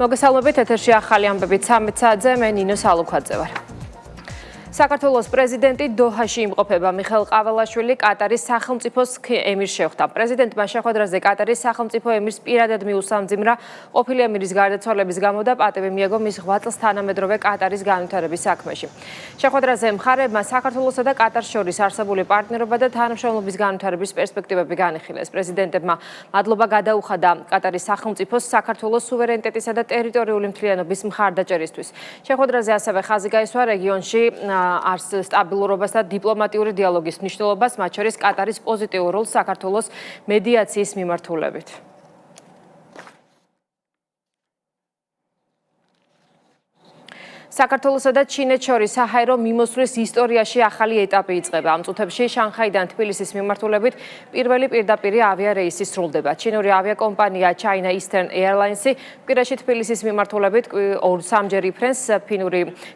მოგესალმებით, ეთერში ახალი ამბები 13 საათზე, მე ნინო სალუქვაძე ვარ. საქართველოს პრეზიდენტი დოჰაში იმყოფება. მიხეილ ყაველაშვილი კატარის სახელმწიფოს ემირს შეხვდა. პრეზიდენტმა შეხვედრაზე კატარის სახელმწიფო ემირს პირადად მიუსამძიმრა ყოფილი ემირის გარდაცვალების გამო და პატივი მიაგო მის 8 წელს თანამედროვე კატარის განვითარების საქმეში. შეხვედრაზე მხარეებმა საქართველოსა და კატარს შორის არსებული პარტნიორობა და თანამშრომლობის განვითარების პერსპექტივები განიხილეს. პრეზიდენტებმა მადლობა გადაუხადა კატარის სახელმწიფოს საქართველოს სუვერენიტეტისა და ტერიტორიული მთლიანობის მხარდაჭერისთვის. შეხვედრაზე ასევე ხაზი გაისვა რეგიონში არს სტაბილურობას და დიპლომატიური დიალოგის მნიშვნელობას, მათ შორის კატარის პოზიტიურ როლს საქართველოს მედიაციის მიმართულებით. საქართველოსა და ჩინეთს შორის საჰაერო მიმოსვლის ისტორიაში ახალი ეტაპი იწყება. ამ წუთებში შანხაიდან თბილისის მიმართულებით პირველი პირდაპირი ავიარეისი სრულდება. ჩინური ავიაკომპანია China Eastern Airlines კვირაში თბილისის მიმართულებით სამჯერ იფრენს.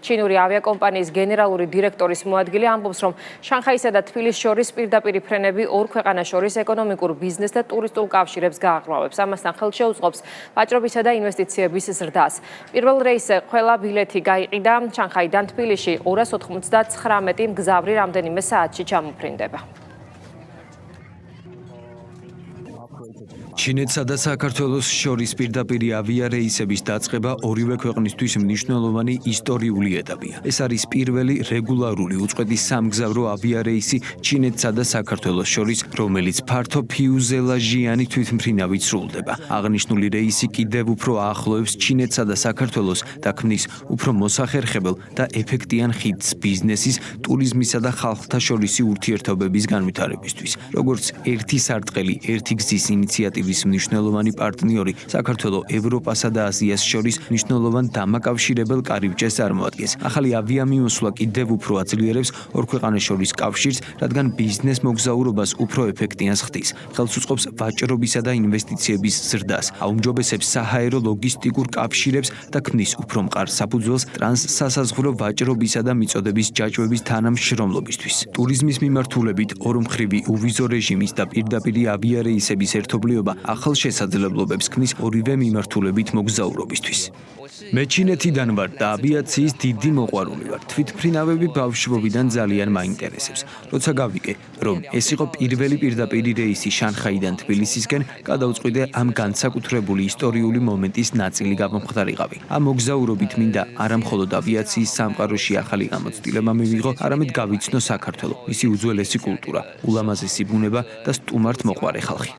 ჩინური ავიაკომპანიის გენერალური დირექტორის მოადგილე ამბობს, რომ შანხაისა და თბილისის შორის პირდაპირი ფრენები ორ ქვეყანას შორის ეკონომიკურ ბიზნეს და ტურისტულ კავშირებს გააღრმავებს. ამასთან ხელშეუწყობს ვაჭრობისა და ინვესტიციების ზრდას. პირველ რეისზე ყველა ბილეთი და შანხაიდან თბილისში 299 მგზავრი რამდენიმე საათში ჩამოფრინდება. ჩინეთსა და საქართველოს შორის პირდაპირი ავიარეისების დაწყება ორივე ქვეყნისთვის მნიშვნელოვანი ისტორიული ეტაპია. ეს არის პირველი რეგულარული უწყვეტი სამგზავრო ავიარეისი ჩინეთსა და საქართველოს შორის, რომელიც ფართო ფიუზელაჟიანი თვითმფრინავით სრულდება. აღნიშნული რეისი კიდევ უფრო აახლოებს ჩინეთსა და საქართველოს და ქმნის უფრო მოსახერხებელ და ეფექტიან ხიდს ბიზნესის, ტურიზმისა და ხალხთა შორისი ურთიერთობების განვითარებისთვის. როგორც ერთი სარტყელი, ერთი გზის ინიციატივის მნიშვნელოვანი პარტნიორი, საქართველო ევროპასა და აზიას შორის მნიშვნელოვან დამაკავშირებელ კარიბჭეს წარმოადგენს. ახალი ავიამიმოსვლა კიდევ უფრო აძლიერებს ორ ქვეყანას შორის კავშირს, რადგან ბიზნეს მოგზაურობას უფრო ეფექტიანს ხდის. ხელს უწყობს ვაჭრობისა და ინვესტიციების ზრდას, აუმჯობესებს საჰაერო ლოგისტიკურ კავშირებს და ქმნის უფრო მყარ საფუძველს ტრანსსასაზღვრო ვაჭრობისა და მიწოდების ჯაჭვების თანამშრომლობისთვის. ტურიზმის მიმართულებით ორმხრივი უვიზო რეჟიმის და პირდაპირი ავიარეისების ერთობლიობა ახალ შესაძლებლობებს ქმნის ორივე მიმართულებით მოგზაურობისთვის. მე ჩინეთიდან ვარ და ავიაციის დიდი მოყვარული ვარ. თვითმფრინავები ბავშვობიდან ძალიან მაინტერესებს. როცა გავიგე, რომ ეს იყო პირველი პირდაპირი რეისი შანხაიდან თბილისისკენ, გადავწყვიტე ამ განსაკუთრებული ისტორიული მომენტის ნაწილი გამომხდარიყავი. ამ მოგზაურობით მინდა არა მხოლოდ ავიაციის სამყაროში ახალი გამოცდილება მივიღო, არამედ გავიცნო საქართველო, მისი უძველესი კულტურა, ულამაზესი ბუნება და სტუმართ მოყვარე ხალხი.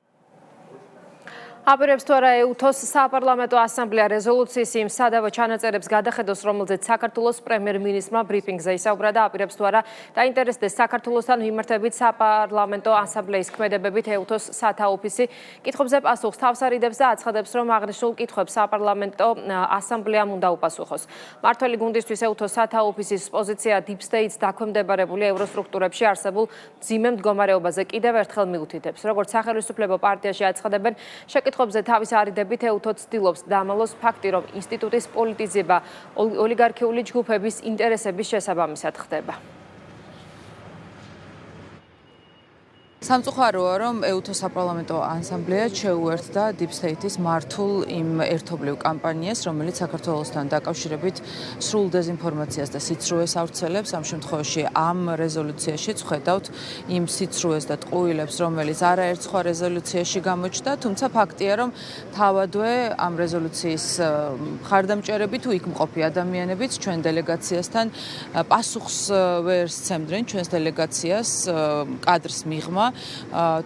აპირებს თუ არა ეუთოს საპარლამენტო ასამბლეა რეზოლუციის იმ სადავო ჩანაწერებს გადახედოს, რომელზეც საქართველოს პრემიერ-მინისტრმა ბრიფინგზე ისაუბრა და აპირებს თუ არა დაინტერესდეს საქართველოსთან მიმართებით საპარლამენტო ასამბლეის ქმედებებით ეუთოს სათაოფისი. კითხვებზე პასუხს თავს არიდებს და აცხადებს, რომ აღნიშნულ კითხვებს საპარლამენტო ასამბლეამ უნდა უპასუხოს. მმართველი გუნდისთვის ეუთოს სათაოფისის პოზიცია Deep State-ს დაქვემდებარებული ევროსტრუქტურებში არსებულ მძიმე მდგომარეობაზე კიდევ ერთხელ მიუთითებს. როგორც სახელმწიფო პარტიაში აცხადებენ, კითხვებზე თავის არიდებით ეუთო ცდილობს დამალოს ფაქტი, რომ ინსტიტუტის პოლიტიზება ოლიგარქიული ჯგუფების ინტერესების შესაბამისად ხდება. სამწუხაროა, რომ ეუთოს საპარლამენტო ასამბლეა შეუერთდა Deep State-ის მართულ იმ ერთობლივ კამპანიას, რომელიც საქართველოსთან დაკავშირებით სრულ დეზინფორმაციას და სიცრუეს ავრცელებს. ამ შემთხვევაში ამ რეზოლუციაშიც ხედავთ იმ სიცრუეს და ტყუილებს, რომელიც არაერთ სხვა რეზოლუციაში გამოჩნდა, თუმცა ფაქტია, რომ თავადვე ამ რეზოლუციის მხარდამჭერები თუ იქ მყოფი ადამიანებიც ჩვენ დელეგაციასთან პასუხს ვერ სცემდნენ ჩვენს დელეგაციას კადრს მიღმა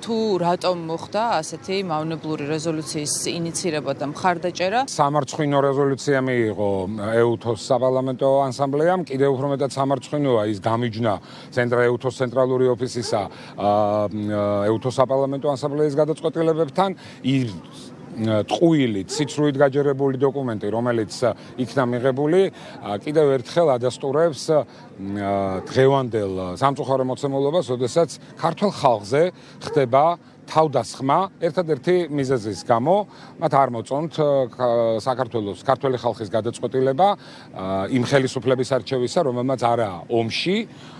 თუ რატომ მოხდა ასეთი მავნებლური რეზოლუციის ინიცირება და მხარდაჭერა. სამარცხვინო რეზოლუცია მიიღო ეუთოს საპარლამენტო ასამბლეამ, კიდევ უფრო მეტად სამარცხვინოა ის გამიჯნა ეუთოს ცენტრალური ოფისისა ეუთოს საპარლამენტო ასამბლეის გადაწყვეტილებებთან. ტყუილით, სიცრუით გაჯერებული დოკუმენტი, რომელიც იქნა მიღებული, კიდევ ერთხელ ადასტურებს დღევანდელ სამწუხარო მოცემულობას, როდესაც ქართულ ხალხზე ხდება თავდასხმა ერთადერთი მიზეზის გამო მათ არ მოწონთ საქართველოს ქართველი ხალხის გადაწყვეტილება იმ ხელისუფლების არჩევისა, რომელმაც არა ომში,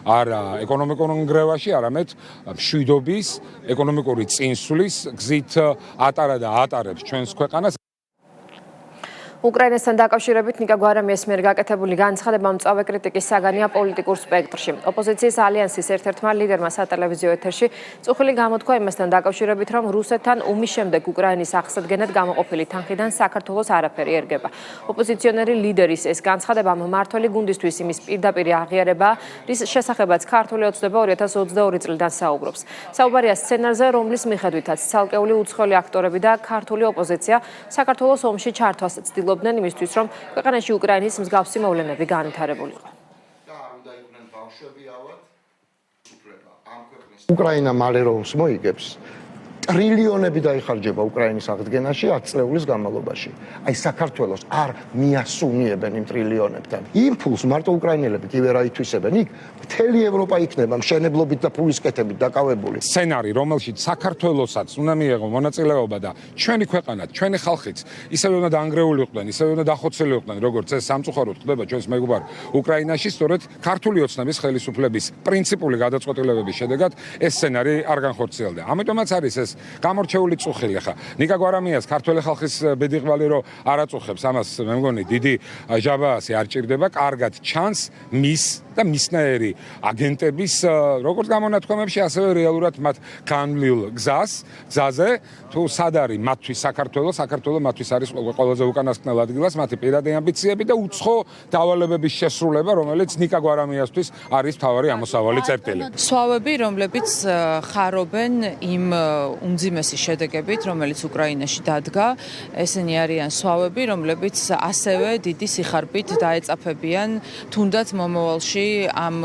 არა ეკონომიკურ ნგრევაში, არამედ მშვიდობის, ეკონომიკური წინსვლის გზით ატარა და ატარებს ჩვენს ქვეყანას. უკრაინასთან დაკავშირებით ნიკა გვარამიას მიერ გაკეთებული განცხადება მწვავე კრიტიკის საგანია პოლიტიკურ სპექტრში. ოპოზიციის ალიანსის ერთ-ერთმა ლიდერმა სატელევიზიო ეთერში წუხილი გამოთქვა იმასთან დაკავშირებით, რომ რუსეთთან ომის შემდეგ უკრაინის აღსადგენად გამოყოფილი თანხიდან საქართველოს არაფერი ერგება. ოპოზიციონერი ლიდერის ეს განცხადება მმართველი გუნდისთვის იმის პირდაპირ აღიარებაა, რის შესახებაც ქართული ოცნება 2022 წლიდან საუბრობს. საუბარია სცენარზე, რომლის მიხედვითაც ცალკეული უცხოელი აქტორები და ქართული ოპოზიცია საქართველოს ომში ჩართვას ცდილობდნენ იმისთვის, რომ ქვეყანაში უკრაინის მსგავსი მოვლენები განვითარებულიყო. უკრაინა მალე როლს მოიგებს. ტრილიონები დაიხარჯება უკრაინის აღდგენაში 10 წლების განმავლობაში. აი საქართველოს არ მიასუნიებენ იმ ტრილიონებთან. იმპულს მარტო უკრაინელები კი ვერ აითვისებენ. იქ მთელი ევროპა იქნება მშენებლობით და ფულის კეთებით დაკავებული. სცენარი, რომელშიც საქართველოსაც უნდა მიეღო მონაწილეობა და ჩვენი ქვეყანა, ჩვენი ხალხიც ისევე უნდა დაანგრეულიყვნენ, ისევე უნდა დახოცელიყვნენ, როგორც ეს სამწუხაროდ ხდება ჩვენს მეგობარ უკრაინაში, სწორედ ქართული ოცნების ხელისუფლების პრინციპული გადაწყვეტილებების შედეგად ეს სცენარი არ განხორციელდა. ამიტომაც არის ეს გამორჩეული წუხილი. ახლა ნიკა გვარამიას ქართული ხალხის ბედიღბალი რო არ აწუხებს, ამას მე მგონი დიდი ჟაბაასი არ ჭირდება, კარგად ჩანს მის და მისნაირი აგენტების როგორც გამონათქვამებში, ასევე რეალურად მათ განვლილ გზაზე, თუ სად არის მათთვის საქართველოს მათთვის არის ყველაზე უკანასკნელ ადგილას მათი პირადი ამბიციები და უცხო დავალებების შესრულება, რომელიც ნიკა გვარამიასთვის არის მთავარი ამოსავალი წერტილი. სვავები, რომლებიც ხარობენ იმ უმძიმესი შედეგებით, რომელიც უკრაინაში დადგა, ესენი არიან სვავები, რომლებიც ასევე დიდი სიხარბით დაეწაფებიან თუნდაც მომავალში ამ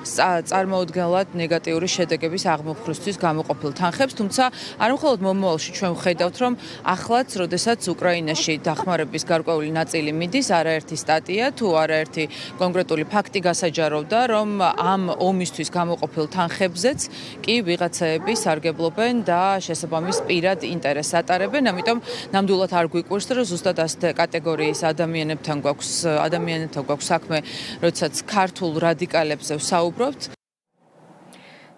წარმოუდგენლად ნეგატიური შედეგების აღმოფხვრისთვის გამოყოფილ თანხებს, თუმცა არ მხოლოდ მომავალში ჩვენ ვხედავთ, რომ ახლაც, როდესაც უკრაინაში დახმარების გარკვეული ნაწილი მიდის, არაერთი სტატია თუ არაერთი კონკრეტული ფაქტი გასაჯაროვდა, რომ ამ ომისთვის გამოყოფილ თანხებზეც კი ვიღაცაები სარგებლობენ და შესაბამის პირად ინტერესს ატარებენ, ამიტომ ნამდვილად არ გვიკვირს, რომ ზუსტად ასეთ კატეგორიის ადამიანებთან გვაქვს საქმე, როდესაც ქართულ რადიკალებზე ვსაუბრობთ.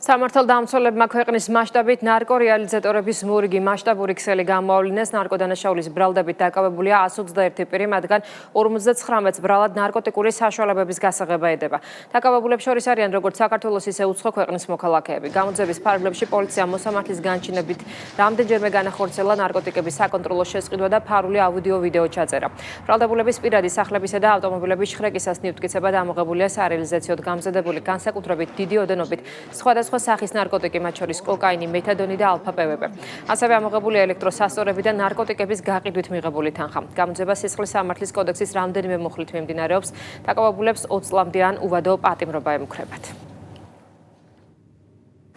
სამართალდამცველებმა ქვეყნის მასშტაბით ნარკორეალიზატორების მურგი მასშტაბური ქსელი გამოავლინეს. ნარკოდანაშაულის ბრალდებით დაკავებულია 121 პირი, მათგან 59 ბრალად ნარკოტიკული საშუალებების გასაღება ედება. დაკავებულებს შორის არიან როგორც საქართველოს, ისე უცხო ქვეყნის მოქალაქეები. გამოძიების ფარგლებში პოლიციამ მოსამართლის განჩინებით რამდენჯერმე განახორციელა ნარკოტიკების საკონტროლო შესყიდვა და ფარული აუდიო-ვიდეო ჩაწერა. ბრალდებულების პირადი სახლებისა და ავტომობილების შხრეკისას ნივთკიცება დამოღებულია სარეალიზაციოდ გამზადებული, განსაკუთრებით დიდი ოდენობით სხვადასხვა სახის ნარკოტიკი, მათ შორის კოკაინი, მეთადონი და ალფა-პვპ. ასევე ამოღებულია ელექტროსასწორები და ნარკოტიკების გაყიდვით მიღებული თანხა. გამოძიება სისხლის სამართლის კოდექსის რამდენიმე მუხლით მიმდინარეობს. დაკავებულებს 20 წლამდე უვადო პატიმრობა ემუქრებათ.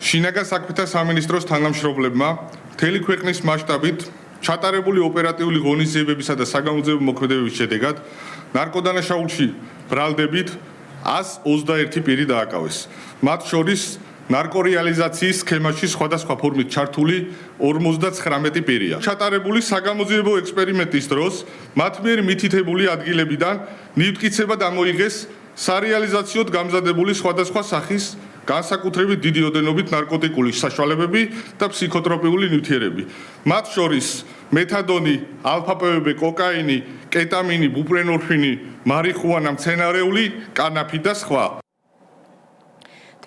შინაგან საქმეთა სამინისტროს თანამშრომლებმა მთელი ქვეყნის მასშტაბით ჩატარებული ოპერატიული ღონისძიებებისა და საგამოძიებო მოქმედებების შედეგად ნარკოდანაშაულში ბრალდებით 121 პირი დააკავეს. მათ შორის ნარკორეალიზაციის სქემაში სხვადასხვა ფორმით ჩართული 59 პირია. ჩატარებული საგამოძიებო ექსპერიმენტის დროს მათ მიერ მითითებული ადგილებიდან ნივთკიცება დამოიღეს სარეალიზაციოდ გამზადებული სხვადასხვა სახის განსაკუთრებით დიდი ოდენობით ნარკოტიკული საშუალებები და ფსიქოტროპიული ნივთიერები. მათ შორის მეთადონი, ალფა-პვპ, კოკაინი, კეტამინი, ბუპრენორფინი, მარიხუანა, მცენარეული, კანაფი და სხვა.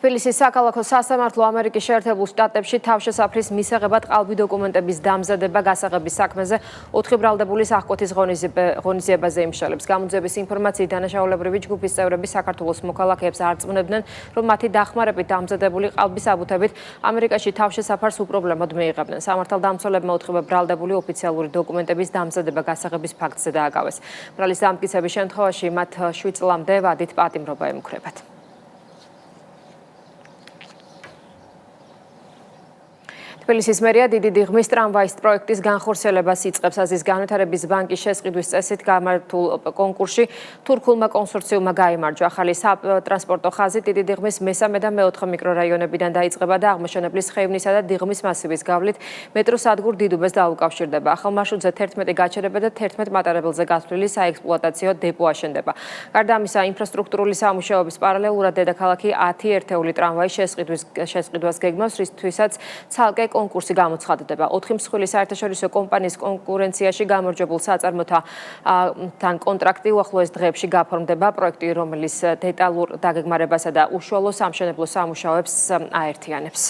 თბილისის საქალაქო სასამართლო ამერიკის შეერთებულ შტატებში თავშესაფრის მისაღებად ყალბი დოკუმენტების დამზადება გასაღების საქმეზე 4 ბრალდებულის აღკვეთის ღონისძიებაზე იმშალებს. გამოძიების ინფორმაციით დანაშაულებრივი ჯგუფის წევრები საქართველოს მოქალაქეებს არწმუნებდნენ, რომ მათი დახმარებით დამზადებული ყალბის აბუთებით ამერიკაში თავშესაფარს უპრობლემოდ მიიღებდნენ. სამართალდამცველებმა უთხრობა ბრალდებული ოფიციალური დოკუმენტების დამზადება გასაღების ფაქტზე დააკავეს. ბრალის დამტკიცების შემთხვევაში მათ 7 წლამდე ვადით პატიმრობა ემუქრებათ. თბილისის მერია დიდი დიღმის ტრამვაის პროექტის განხორციელებას იწყებს. აზიის განვითარების ბანკის შესყიდვის წესით გამართულ კონკურსში თურქულმა კონსორციუმმა გაიმარჯვა. ახალი სატრანსპორტო ხაზი დიდი დიღმის მესამე და მეოთხე მიკრორაიონებიდან დაიწყება და აღმოჩენებლის ხეივნისა და დიღმის მასივის გავლით მეტროსადგურ დიდუბეს დაუკავშირდება. ახალ მარშრუტზე 11 გაჩერება და 11 მატარებელზე გათვლილი საექსპლუატაციო დეპო აშენდება. გარდა ამისა, ინფრასტრუქტურული სამუშაოების პარალელურად დედაქალაქი 10 ერთეული ტრამვაის შესყიდვას გეგმავს, რისთვისაც ცალკე კონკურსი გამოცხადდება. 4 მსხვილი საერთაშორისო კომპანიის კონკურენციაში გამარჯვებულ საწარმოთან კონტრაქტი უახლოეს დღეებში გაფორმდება. პროექტი, რომელიც დეტალურ დაგეგმარებასა და უშუალო სამშენებლო სამუშაოებს აერთიანებს.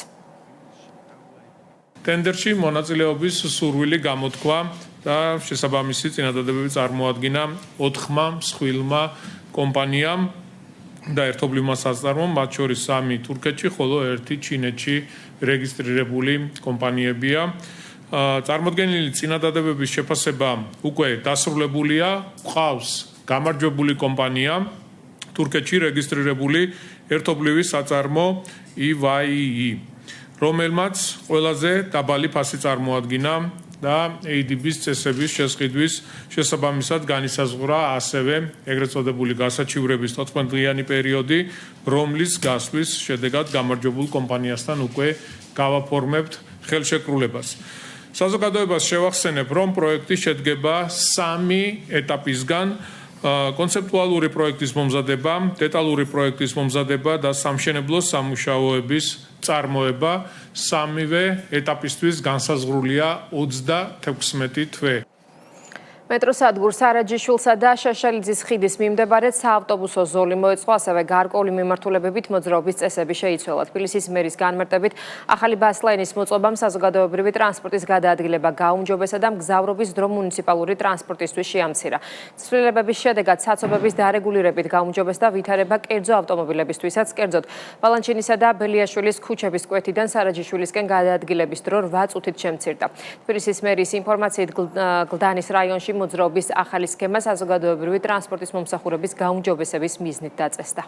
ტენდერში მონაწილეობის სურვილი გამოთქვა და შესაბამისი წინადადებები წარმოადგინა 4 მსხვილმა კომპანიამ და ერთობლივმა საწარმომ, მათ შორის 3 თურქეთში, ხოლო 1 ჩინეთში რეგისტრირებული კომპანიებია. წარმოდგენილი წინადადებების შეფასება უკვე დასრულებულია. ყავს გამარჯვებული კომპანია, თურქეთში რეგისტრირებული ერთობლივი საწარმო EYE, რომელმაც ყველაზე დაბალი ფასი წარმოადგინა და ADB-ის წესების შესყიდვის შესაბამისად განისაზღვრა ასევე ეგრეთ წოდებული გასაჩივრების 14 დღიანი პერიოდი, რომლის გასვლის შედეგად გამარჯვებულ კომპანიასთან უკვე გავაფორმებთ ხელშეკრულებას. საზოგადოებას შევახსენებ, რომ პროექტი შედგება 3 ეტაპისგან: კონცეპტუალური პროექტის მომზადება, დეტალური პროექტის მომზადება და სამშენებლო სამუშაოების წარმოება. 3-ვე ეტაპისთვის განსაზღვრულია 26 თვე. მეტროსადგურ სარაჯიშვილსა და შაშალიძის ხიდის მიმდებარედ საავტობუსო ზოლი მოეწყო, ასევე გარკვეული მიმართულებებით მოძრაობის წესები შეიცვალა. თბილისის მერის განმარტებით, ახალი ბასლაინის მოწყობამ საზოგადოებრივი ტრანსპორტის გადაადგილება გაუმჯობესა და მგზავრობის დრო მუნიციპალური ტრანსპორტისთვის შეამცირა. ცვლილებების შედეგად საცობების დარეგულირებით გაუმჯობესდა ვითარება კერძო ავტომობილებისთვისაც. კერძოდ, ბალანჩინისა და ბელიაშვილის ქუჩების კვეთიდან სარაჯიშვილისკენ გადაადგილების დრო 8 წუთით შემცირდა. თბილისის მერის ინფორმაციით, გლდანის რაიონში მოძრაობის ახალი სქემა საზოგადოებრივი ტრანსპორტის მომსახურების გაუმჯობესების მიზნით დაწესდა.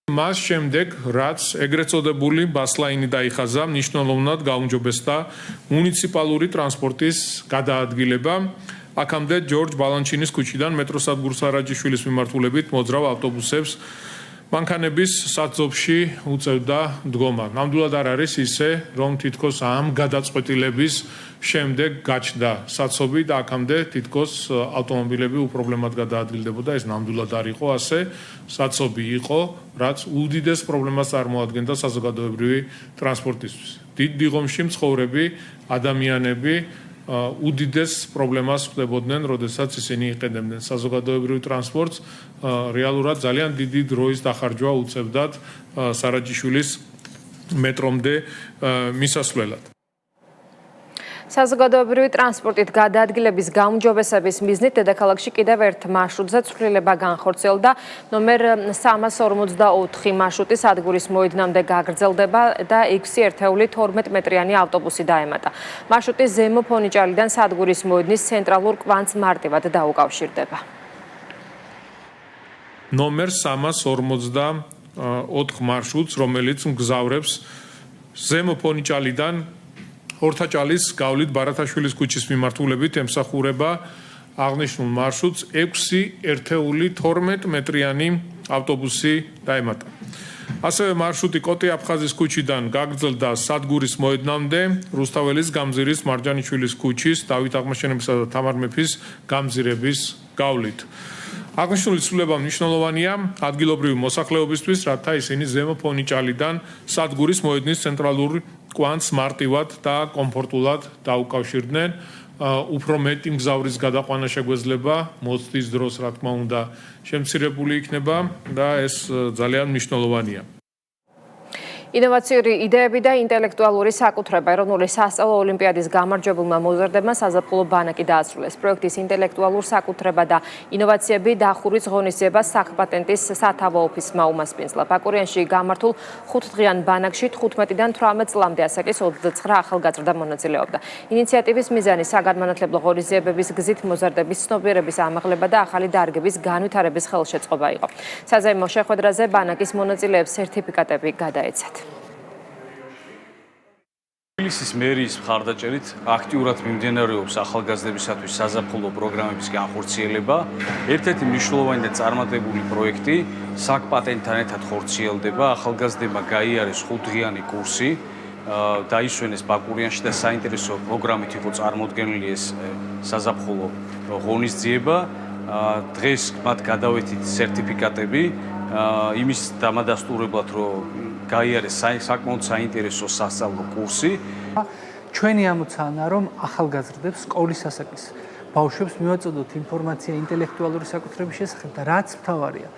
მას შემდეგ, რაც ეგრეთ წოდებული ბასლაინი დაიხაზა, მნიშვნელოვნად გაუმჯობესდა მუნიციპალური ტრანსპორტის გადაადგილება. აქამდე ჯორჯ ბალანჩინის ქუჩიდან მეტროსადგურ სარაჯიშვილის მიმართულებით მოძრავ ავტობუსებს მანქანების საძობში უწევდა დგომა. ნამდვილად არ არის ისე, რომ თითქოს ამ გადაწყვეტილების შემდეგ გაჩნდა საცობი და აქამდე თითქოს ავტომობილები უპრობლემად გადაადგილდებოდა. ეს ნამდვილად არ იყო ასე. საცობი იყო, რაც უდიდეს პრობლემას წარმოადგენდა საზოგადოებრივი ტრანსპორტისთვის. დიდ დიღომში მცხოვრები ადამიანები უდიდეს პრობლემას ხვდებოდნენ, როდესაც ისინი იყენებდნენ საზოგადოებრივ ტრანსპორტს. რეალურად ძალიან დიდი დროის დახარჯვა უწევდათ სარაჯიშვილის მეტრომდე მისასვლელად. საზოგადოებრივი ტრანსპორტით გადაადგილების გაუმჯობესების მიზნით დედაქალაქში კიდევ ერთ მარშრუტზე ცვლილება განხორციელდა. ნომერ 344 მარშრუტი სადგურის მოედნამდე გაგრძელდება და 6.12 მეტრიანი ავტობუსი დაემატა. მარშრუტი ზემო ფონიჭალიდან სადგურის მოედნის ცენტრალურ კვანძს მარტივად დაუკავშირდება. ნომერ 344 მარშრუტს, რომელიც მგზავრებს ზემო ფონიჭალიდან ორთაჭალის გავლით ბარათაშვილის ქუჩის მიმართულებით ემსახურება აღნიშნულ მარშრუტს 6.12 მეტრიანი ავტობუსი დაემატა. ასევე მარშრუტი კოტე აფხაზის ქუჩიდან გაგრძელდა სადგურის მოედნამდე, რუსთაველის გამზირის მარჯანიშვილის ქუჩის, დავით აღმაშენებისა და თამარ მეფის გამზირების გავლით. აღნიშნული ცვლილება მნიშვნელოვანია ადგილობრივი მოსახლეობისთვის, რათა ისინი ზემო ფონიჭალიდან სადგურის მოედნის ცენტრალურ კვანძს მარტივად და კომფორტულად დაუკავშირდნენ. უფრო მეტი მგზავრის გადაყვანა შეგვეძლება, მოცდის დროს, რა თქმა უნდა, შემცირებული იქნება და ეს ძალიან მნიშვნელოვანია. ინოვაციური იდეები და ინტელექტუალური საკუთრება ეროვნული სასწავლო ოლიმპიადის გამარჯვებულმა მოზარდებმა საზაფხულო ბანაკი დაასრულეს. პროექტის ინტელექტუალურ საკუთრება და ინოვაციები დახურვის ღონისძიებას სახპატენტის სათავო ოფისმა უმასპინძლა. ბაკურიანში გამართულ 5-დღიან ბანაკში 15-დან 18 წლამდე ასაკის 29 ახალგაზრდა მონაწილეობდა. ინიციატივის მიზანი საგანმანათლებლო ღონისძიებების გზით მოზარდების ცნობიერების ამაღლება და ახალი დარგების განვითარების ხელშეწყობა იყო. საზეიმო შეხვედრაზე ბანაკის მონაწილეებს სერტიფიკატები გადაეცათ. თბილისის მერის მხარდაჭერით აქტიურად მიმდინარეობს ახალგაზრდებისათვის საზაფხულო პროგრამების განხორციელება. ერთ-ერთი მნიშვნელოვანი და წარმატებული პროექტი საკპატენტთან ერთად ხორციელდება. ახალგაზრდებმა გაიარეს 5-დღიანი კურსი, დაისვენეს ბაკურიანში და საინტერესო პროგრამით იყო წარმოდგენილი ეს საზაფხულო ღონისძიება. დღეს მათ გადავეთით სერტიფიკატები იმის დამადასტურებლად, რომ გაიარეს საკმაოდ საინტერესო სასწავლო კურსი. ჩვენი ამოცანა რომ ახალგაზრდებს სკოლის ასაკის ბავშვებს მივაწოდოთ ინფორმაცია ინტელექტუალური საკუთრების შესახებ და რაც მთავარია,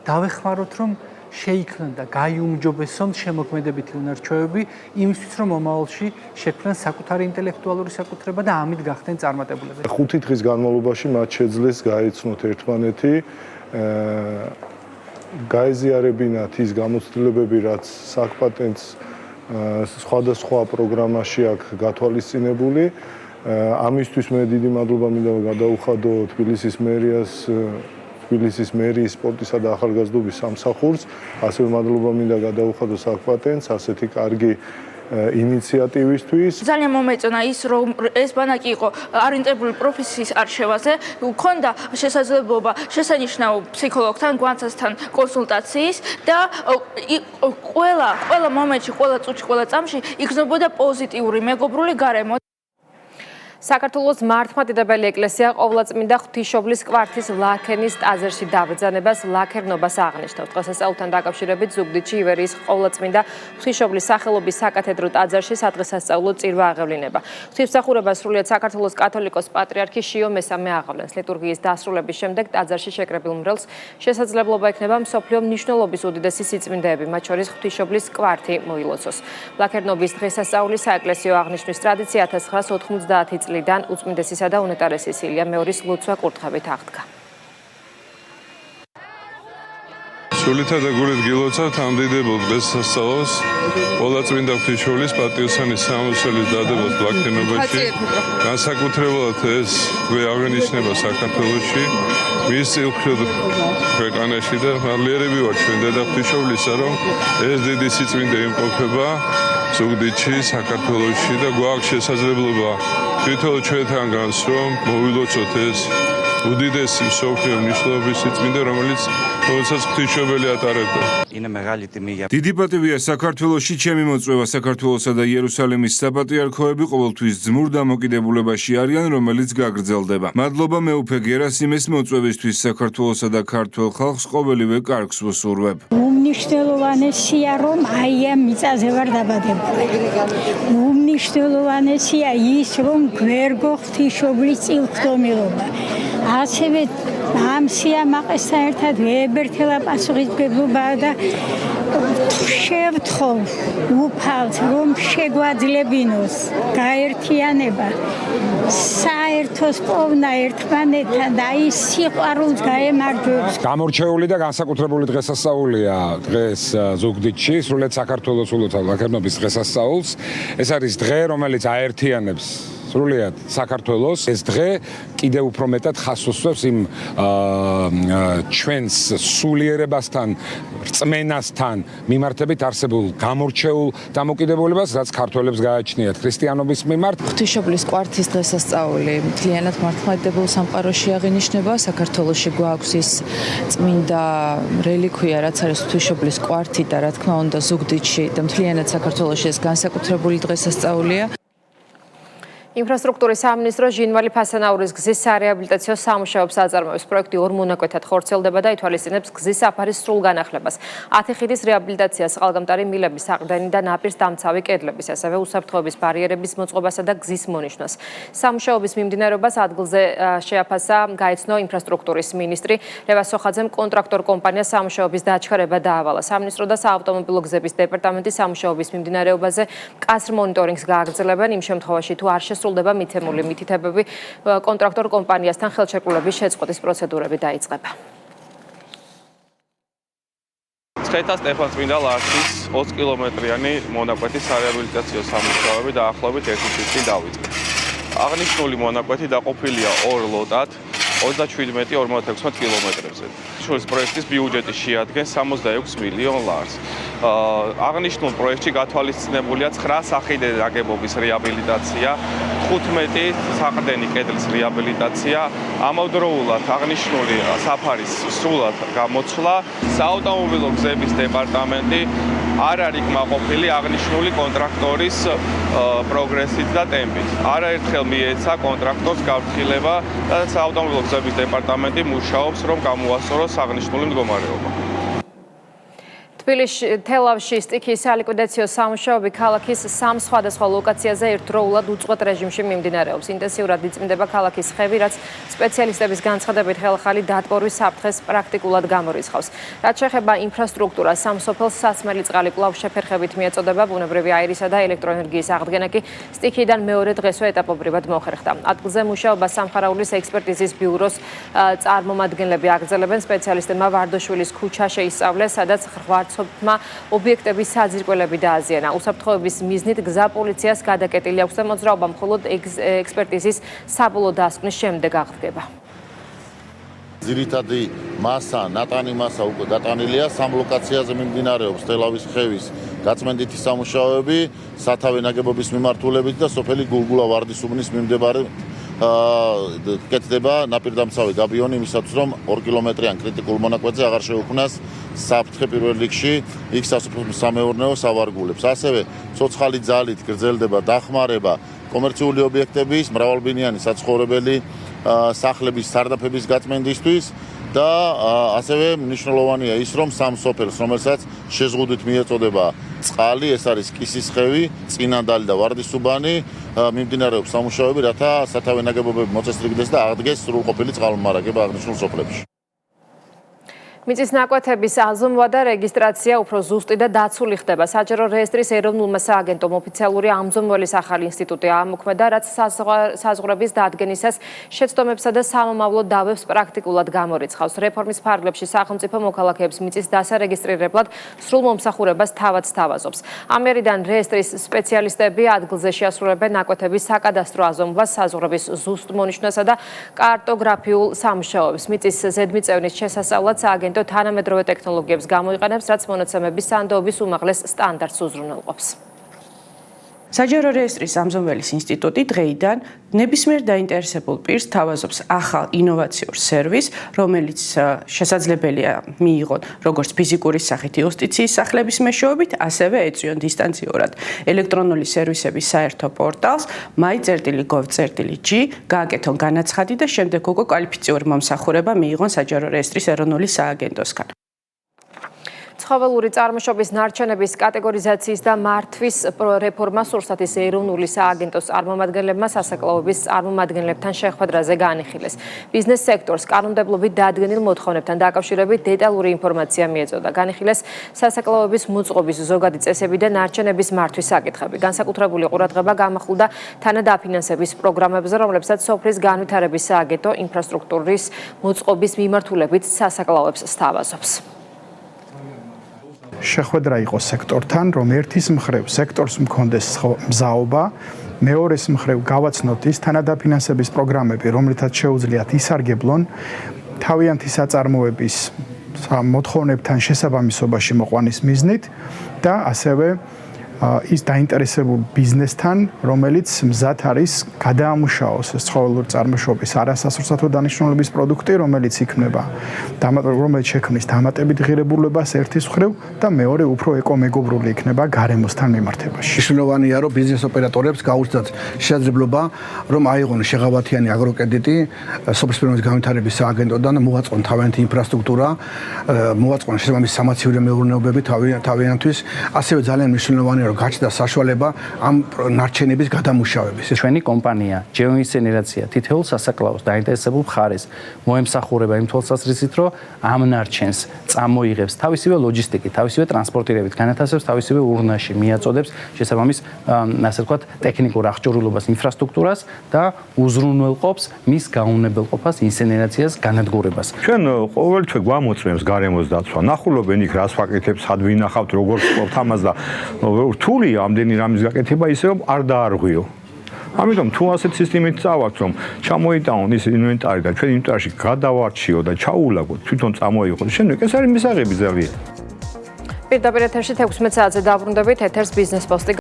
დავეხმაროთ რომ შეიქმნან და გაიუმჯობესონ შემოქმედებითი უნარჩვევები იმისთვის რომ მომავალში შექმნან საკუთარი ინტელექტუალური საკუთრება და ამით გახდნენ წარმატებულები. 5 დღის განმავლობაში მათ შეძლეს გაეცნოთ ერთმანეთი, გაეზიარებინათ ის გამოცდილებები, რაც საკპატენტს სხვადასხვა პროგრამაში აქვს გათვალისწინებული. ამისთვის მე დიდი მადლობა მინდა გადაუხადო თბილისის მერიას, თბილისის მერიის სპორტისა და ახალგაზრდობის სამსახურს, ასევე მადლობა მინდა გადაუხადო საკპატენტს ასეთი კარგი ინიციატივისთვის. ძალიან მომეწონა ის რომ ეს ბანაკი იყო არიენტირებული პროფესიის არჩევაზე, ქონდა შესაძლებლობა შესანიშნავ ფსიქოლოგთან, გვანცასთან კონსულტაციის და ყველა მომენტში, ყველა წუთში, ყველა წამში იგრძნობოდა პოზიტიური მეგობრული გარემო. საქართველოს მართლმადიდებელი ეკლესია ყოვლადწმინდა ღვთისმშობლის კვართის ლაქერნის ტაძარში დაბრძანებას ლაქერნობას აღნიშნავს. დღესასწაულთან დაკავშირებით ზუგდიდში ივერიის ყოვლადწმინდა ღვთისმშობლის სახელობის საკათედრო ტაძარში სადღესასწაულო წირვა აღევლინება. ღვთისმსახურებას სრულიად საქართველოს კათოლიკოს-პატრიარქი შიო მესამე აღავლენს. ლიტურგიის დასრულების შემდეგ ტაძარში შეკრებილ მრევლს შესაძლებლობა ექნება მსოფლიო მნიშვნელობის უდიდესი სიწმინდეები, მათ შორის ღვთისმშობლის კვართი მოილოცოს. ლაქერნობის დღესასწაული საეკლესიო აღნიშვნის ტრადიცია 1990 წლიდან უწმინდესისა და უნეტარესის ილია მეორის ლოცვა კურთხევით აღდგა. სულითა და გულით გილოცავთ ამდიდებულ დღესასწაულს ყოვლადწმინდა ღვთისმშობლის პატიოსანის სამოსელის დადებოს ლაქერნობაში. განსაკუთრებულად ეს აღინიშნება საქართველოში, მის წილქროდ ქვეყანაში და მადლიერები ვართ ჩვენ დედა ღვთისმშობლისა, რომ ეს დიდი სიწმინდე იმყოფება ზუგდიდში, საქართველოში და გვაქვს შესაძლებლობა თვითონ ჩვენთან განს რომ მოვილოცოთ ეს უდიდესი მსოფლიო მნიშვნელობის სიწმინდე, რომელიც ღვთისმშობელი ატარებდა. დიდი პატივია საქართველოში ჩემი მოწვევა საქართველოსა და იერუსალიმის საპატრიარქოები ყოველთვის ძმურ დამოკიდებულებაში არიან, რომელიც გაგრძელდება. მადლობა მეუფე გერასიმეს მოწვევისთვის საქართველოსა და ქართველ ხალხს ყოველივე კარგს ვუსურვებ. უმნიშვნელოვანესია რომ აი ამ მიწაზე ვარ დაბადებული. უმნიშვნელოვანესია ის რომ გვერგო ღვთისმშობლის წილხდომილობა. ასევე ამ სიამაყესთან ერთად ვებერთელა პასუხისმგებლობა და შევთხოვ უფალს რომ შეგვაძლებინოს გაერთიანება, საერთოს პოვნა ერთმანეთთან და ის სიყვარულს გაემარჯვებს. გამორჩეული და განსაკუთრებული დღესასწაულია დღეს ზუგდიდში, სრულიად საქართველოს ულოცავ ლაქერნობის დღესასწაულს. ეს არის დღე, რომელიც აერთიანებს სრულიად საქართველოს. ეს დღე კიდევ უფრო მეტად ხაზს უსვამს იმ ჩვენს სულიერებასთან, რწმენასთან მიმართებით არსებულ გამორჩეულ დამოკიდებულებას, რაც ქართველებს გააჩნიათ ქრისტიანობის მიმართ. ღვთისმშობლის კვართის დღესასწაული მთლიანად მართლმადიდებელ სამყაროში აღინიშნება. საქართველოში გვაქვს ის წმინდა რელიქვია, რაც არის ღვთისმშობლის კვართი და რა თქმა უნდა ზუგდიდში და მთლიანად საქართველოში ეს განსაკუთრებული დღესასწაულია. ინფრასტრუქტურის სამინისტრო ჟინვალი ფასანაურის გზის სარეაბილიტაციო სამუშაოებს აწარმოებს. პროექტი ორ მონაკვეთად ხორციელდება და ითვალისწინებს გზის საფარის სრულ განახლებას. 10 ხიდის რეაბილიტაციას, წყალგამტარი მილების საყრდენი და ნაპირს დამცავი კედლების, ასევე უსაფრთხოების ბარიერების მოწყობასა და გზის მონიშნვას. სამუშაოების მიმდინარეობას ადგილზე შეაფასა გაეცნო ინფრასტრუქტურის მინისტრი ლევას სოხაძემ კონტრაქტორ კომპანიას სამუშაოების დაჩქარება დაავალა. სამინისტრო და საავტომობილო გზების დეპარტამენტი სამუშაოების მიმდინარეობაზე მკაცრ მონიტორინგს გააგრძელებენ იმ შემთხვევაში თუ არ სრულდება მიცემული მითითებები, კონტრაქტორ კომპანიასთან ხელშეკრულების შეწყვეტის პროცედურები დაიწყება. ცხეთა სტეფანწმინდა ლარჩის 20 კილომეტრიანი მონაკვეთის სარეაბილიტაციო სამუშაოები დაახლოებით 1 თვის წინ დაიწყეს. აღნიშნული მონაკვეთი დაყოფილია 2 ლოტად 37-56 კილომეტრებზე. შურის პროექტის ბიუჯეტი შეადგენს 66 მილიონ ლარს. აღნიშნულ პროექტში გათვალისწინებულია 9 სახიდე ნაგებობის რეაბილიტაცია, 15 საყრდენი კედლის რეაბილიტაცია, ამავდროულად აღნიშნული საფარის სრულად გამოცვლა. საავტომობილო გზების დეპარტამენტი არ არის კმაყოფილი აღნიშნული კონტრაქტორის პროგრესით და ტემპით. არაერთხელ მიეცა კონტრაქტორს გაფრთხილება და საავტომობილო გზების დეპარტამენტი მუშაობს, რომ გამოასწოროს აღნიშნული მდგომარეობა. თბილისში თელავში სტიქიის სალიკვიდაციო სამუშაოები ქალაქის სამ სხვადასხვა ლოკაციაზე ერთდროულად უწყვეტ რეჟიმში მიმდინარეობს. ინტენსიურად იწმინდება ქალაქის ხევი, რაც სპეციალისტების განცხადებით ხელახალი დატბორვის საფრთხეს პრაქტიკულად გამორიცხავს. რაც შეეხება ინფრასტრუქტურას, სამსოფელს სასმელი წყალი კვლავ შეფერხებით მიეწოდება, ბუნებრივი აირისა და ელექტროენერგიის აღდგენა კი სტიქიიდან მეორე დღესვე ეტაპობრივად მოხერხდა. ადგილზე მუშაობას სამხარაულის ექსპერტიზის ბიუროს წარმომადგენლები აგრძელებენ. სპეციალისტებმა ვარდოშვილის ქუჩა შეისწავლეს, სადაც ღვარცობმა ობიექტების საძირკველები დააზიანა. უსაფრთხოების მიზნით გზა პოლიციას გადაკეტილი აქვს და მოძრაობა მხოლოდ ექსპერტიზის საბოლოო დასკვნის შემდეგ აღდგება. ძირითადი მასა, ნატანი მასა უკვე გატანილია, სამ ლოკაციაზე მიმდინარეობს თელავის ხევის გაწმენდითი სამუშაოები, სათავე ნაგებობის მიმართულებით და სოფელი გულგულა ვარდისუბნის მიმდებარე კეთდება ნაპირდამცავი გაბიონი იმისათვის რომ 2 კილომეტრიან კრიტიკულ მონაკვეთზე აღარ შეუქმნას საფრთხე პირველ რიგში იქ სასოფლო-სამეურნეო სავარგულებს. ასევე ცოცხალი ძალით გრძელდება დახმარება კომერციული ობიექტების, მრავალბინიანი საცხოვრებელი სახლების სარდაფების გაწმენდისთვის და ასევე მნიშვნელოვანია ის რომ სამ სოფელს რომელსაც შეზღუდვით მიეწოდება წყალი, ეს არის კისის ხევი, წინანდალი და ვარდისუბანი მიმდინარეობს სამუშაოები, რათა სათავე ნაგებობები მოწესრიგდეს და აღდგეს სრულყოფილი წყალმომარაგება აღნიშნულ სოფლებში. მიწის ნაკვეთების აზომვა და რეგისტრაცია უფრო ზუსტი და დაცული ხდება. საჯარო რეესტრის ეროვნულმა სააგენტომ ოფიციალური ამზომველის ახალი ინსტიტუტი აამოქმედა, რაც საზღვრების დადგენისას შეცდომებსა და სამომავლო დავებს პრაქტიკულად გამორიცხავს. რეფორმის ფარგლებში სახელმწიფო მოქალაქეებს მიწის დასარეგისტრირებლად სრულ მომსახურებას თავად სთავაზობს. ამერიდან რეესტრის სპეციალისტები ადგილზე შეასრულებენ ნაკვეთების საკადასტრო აზომვას, საზღვრების ზუსტ მონიშნვასა და კარტოგრაფიულ სამუშაოებს. მიწის ზედმიწევნის შესასწავლად სააგენტო თანამედროვე ტექნოლოგიებს გამოიყენებს, რაც მონაცემების სანდოობის უმაღლეს სტანდარტს უზრუნველყოფს. საჯარო რეესტრის ამზომველის ინსტიტუტი დღეიდან ნებისმიერ დაინტერესებულ პირს თავაზობს ახალ ინოვაციურ სერვისს, რომელიც შესაძლებელია მიიღონ როგორც ფიზიკური სახით იუსტიციის სახლების მეშვეობით, ასევე ეწვიონ დისტანციურად ელექტრონული სერვისების საერთო პორტალს my.gov.g, გააკეთონ განაცხადი და შემდეგ უკვე კვალიფიციური მომსახურება მიიღონ საჯარო რეესტრის ეროვნული სააგენტოსგან. ცხოველური წარმოშობის ნარჩენების კატეგორიზაციის და მართვის რეფორმა სურსათის ეროვნული სააგენტოს წარმომადგენლებმა სასაკლაოების წარმომადგენლებთან შეხვედრაზე განიხილეს. ბიზნეს სექტორს კანონმდებლობით დადგენილ მოთხოვნებთან დაკავშირებით დეტალური ინფორმაცია მიეწოდა. განიხილეს სასაკლაოების მოწყობის ზოგადი წესები და ნარჩენების მართვის საკითხები. განსაკუთრებული ყურადღება გამახვილდა თანადაფინანსების პროგრამებზე, რომლებსაც სოფლის განვითარების სააგენტო ინფრასტრუქტურის მოწყობის მიმართულებით სასაკლაოებს სთავაზობს. შეხვედრა იყო სექტორთან, რომ ერთის მხრივ სექტორს მქონდეს მზაობა, მეორეს მხრივ გავაცნოთ ის თანადაფინანსების პროგრამები, რომლითაც შეუძლიათ ისარგებლონ თავიანთი საწარმოების მოთხოვნებთან შესაბამისობაში მოყვანის მიზნით და ასევე ის დაინტერესებულ ბიზნესთან, რომელიც მზად არის გადაამუშავოს ეს ცხოველური წარმოშობის არასასურსათო დანიშნულების პროდუქტი, რომელიც იქმნება, რომელიც შექმნის დამატებით ღირებულებას ერთის მხრივ და მეორე უფრო ეკომეგობრული იქნება გარემოსთან მიმართებაში. მნიშვნელოვანია, რომ ბიზნეს ოპერატორებს გაუწევთ შესაძლებლობა, რომ აიღონ შეღავათიანი აგროკრედიტი სოფლის პიროვნების განვითარების სააგენტოდან, მოაწყონ თავიანთი ინფრასტრუქტურა, მოაწყონ შესაბამისი სამაცივრო მეურნეობები თავიანთვის, ასევე ძალიან მნიშვნელოვანია გაჩნდა საშუალება ამ ნარჩენების გადამუშავების. ჩვენი კომპანია ჯეოინსენერაცია თითოეულ სასაკლაოს დაინტერესებულ მხარეს მოემსახურება იმ თვალსაზრისით, რომ ამ ნარჩენს წამოიღებს თავისივე ლოჯისტიკით, თავისივე ტრანსპორტირებით, განათავსებს თავისივე ურნაში, მიაწოდებს შესაბამის, ასე ვთქვათ, ტექნიკურ აღჭურვილობას, ინფრასტრუქტურას და უზრუნველყოფს მის გაუნებელყოფას, ინსენერაციას, განადგურებას. ჩვენ ყოველ თვე გვამოწმებს გარემოს დაცვა. ნახულობენ იქ რას ვაკეთებს, სად ვინახავთ, როგორ ვწყობთ ამას და რთულია ამდენი რამის გაკეთება, ისე რომ არ დაარღვიო. ამიტომ თუ ასეთ სისტემით წავართ, რომ ჩამოიტანონ ის ინვენტარი და ჩვენ ინვენტარში გადავარჩიო და ჩაულაგოთ, თვითონ წამოიღოთ, შემდეგ ეს არის მისაღები ძალიან. პირდაპირ ეთერში 16 საათზე დაბრუნდებით ეთერს ბიზნეს პოსტი